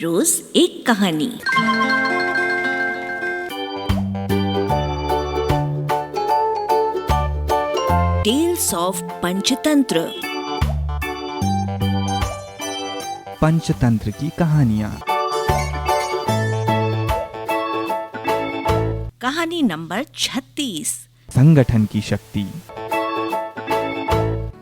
रोज एक कहानी। Tales of Panchatantra. Panchatantra की कहानियाँ। कहानी नंबर 36। संगठन की शक्ति।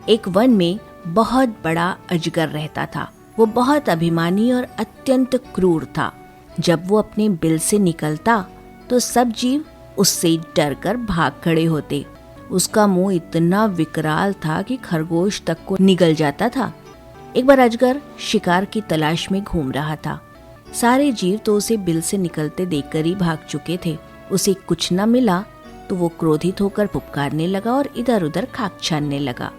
एक वन में बहुत बड़ा अजगर रहता था। वो बहुत अभिमानी और अत्यंत क्रूर था। जब वो अपने बिल से निकलता तो सब जीव उससे डर कर भाग खड़े होते। उसका मुंह इतना विकराल था कि खरगोश तक को निगल जाता था। एक बार अजगर शिकार की तलाश में घूम रहा था। सारे जीव तो उसे बिल से निकलते देखकर ही भाग चुके थे। उसे कुछ न मिला तो वो क्रोधित होकर पुपकारने लगा और इधर उधर खाक छानने लगा।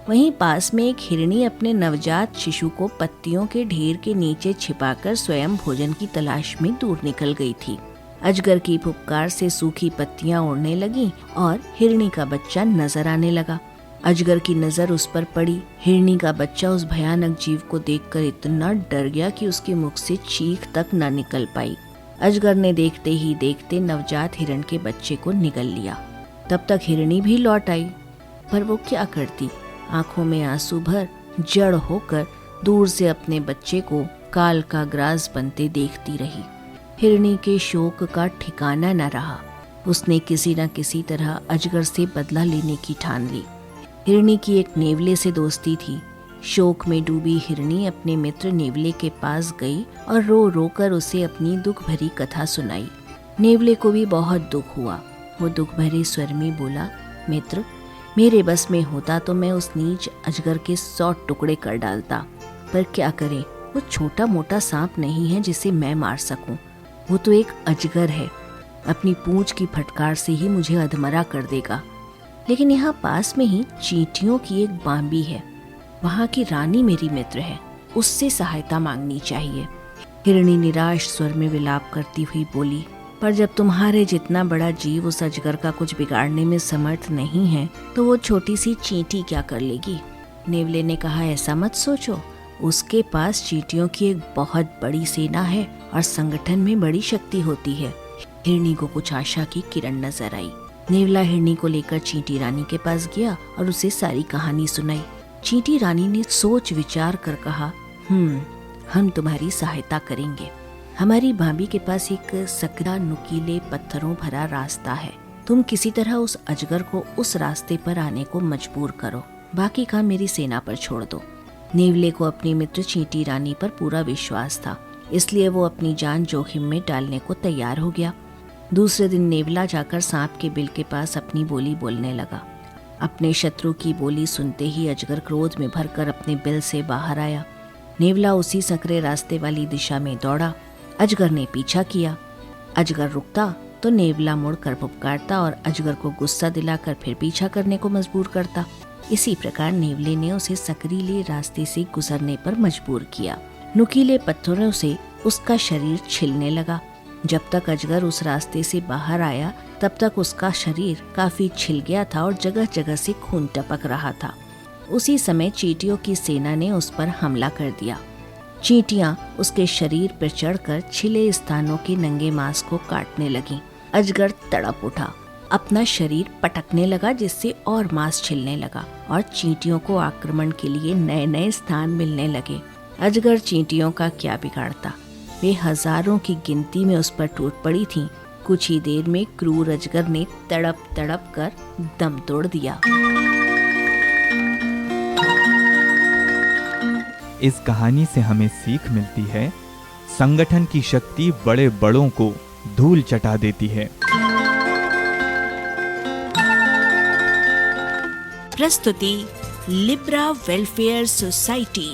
वहीं पास में एक हिरनी अपने नवजात शिशु को पत्तियों के ढेर के नीचे छिपाकर स्वयं भोजन की तलाश में दूर निकल गई थी। अजगर की फुफकार से सूखी पत्तियां उड़ने लगी और हिरनी का बच्चा नजर आने लगा। अजगर की नजर उस पर पड़ी। हिरनी का बच्चा उस भयानक जीव को देखकर इतना डर गया कि उसके मुख से चीख तक न निकल पाई। अजगर ने देखते ही देखते नवजात हिरण के बच्चे को निगल लिया। तब तक हिरनी भी लौट आई, पर वो क्या करती। आंखों में आंसू भर जड़ होकर दूर से अपने बच्चे को काल का ग्रास बनते देखती रही। हिरनी के शोक का ठिकाना न रहा। उसने किसी न किसी तरह अजगर से बदला लेने की ठान ली। हिरनी की एक नेवले से दोस्ती थी। शोक में डूबी हिरनी अपने मित्र नेवले के पास गई और रो रो कर उसे अपनी दुख भरी कथा सुनाई। नेवले को भी बहुत दुख हुआ। वो दुख भरे स्वर में बोला, मित्र, मेरे बस में होता तो मैं उस नीच अजगर के 100 टुकड़े कर डालता, पर क्या करें, वो छोटा मोटा सांप नहीं है जिसे मैं मार सकूं। वो तो एक अजगर है, अपनी पूंछ की फटकार से ही मुझे अधमरा कर देगा। लेकिन यहाँ पास में ही चींटियों की एक बांबी है, वहाँ की रानी मेरी मित्र है, उससे सहायता मांगनी चाहिए। हिरनी निराश स्वर में विलाप करती हुई बोली, पर जब तुम्हारे जितना बड़ा जीव उस अजगर का कुछ बिगाड़ने में समर्थ नहीं है तो वो छोटी सी चींटी क्या कर लेगी। नेवले ने कहा, ऐसा मत सोचो, उसके पास चींटियों की एक बहुत बड़ी सेना है और संगठन में बड़ी शक्ति होती है। हिरनी को कुछ आशा की किरण नजर आई। नेवला हिरनी को लेकर चींटी रानी के पास गया और उसे सारी कहानी सुनाई। चींटी रानी ने सोच विचार कर कहा, हम तुम्हारी सहायता करेंगे। हमारी भाभी के पास एक सकरा नुकीले पत्थरों भरा रास्ता है। तुम किसी तरह उस अजगर को उस रास्ते पर आने को मजबूर करो, बाकी काम मेरी सेना पर छोड़ दो। नेवले को अपनी मित्र चींटी रानी पर पूरा विश्वास था, इसलिए वो अपनी जान जोखिम में डालने को तैयार हो गया। दूसरे दिन नेवला जाकर सांप के बिल के पास अपनी बोली बोलने लगा। अपने शत्रु की बोली सुनते ही अजगर क्रोध में भरकर अपने बिल से बाहर आया। नेवला उसी सकरे रास्ते वाली दिशा में दौड़ा। अजगर ने पीछा किया। अजगर रुकता तो नेवला मुड़कर पुपकारता और अजगर को गुस्सा दिलाकर फिर पीछा करने को मजबूर करता। इसी प्रकार नेवले ने उसे सकरीले रास्ते से गुजरने पर मजबूर किया। नुकीले पत्थरों से उसका शरीर छिलने लगा। जब तक अजगर उस रास्ते से बाहर आया तब तक उसका शरीर काफी छिल गया था और जगह जगह से खून टपक रहा था। उसी समय चींटियों की सेना ने उस पर हमला कर दिया। चींटियां उसके शरीर पर चढ़कर छिले स्थानों के नंगे मांस को काटने लगीं। अजगर तड़प उठा, अपना शरीर पटकने लगा जिससे और मांस छिलने लगा और चींटियों को आक्रमण के लिए नए नए स्थान मिलने लगे। अजगर चींटियों का क्या बिगाड़ता, वे हजारों की गिनती में उस पर टूट पड़ी थीं। कुछ ही देर में क्रूर अजगर ने तड़प तड़प कर दम तोड़ दिया। इस कहानी से हमें सीख मिलती है, संगठन की शक्ति बड़े बड़ों को धूल चटा देती है। प्रस्तुति लिब्रा वेलफेयर सोसाइटी।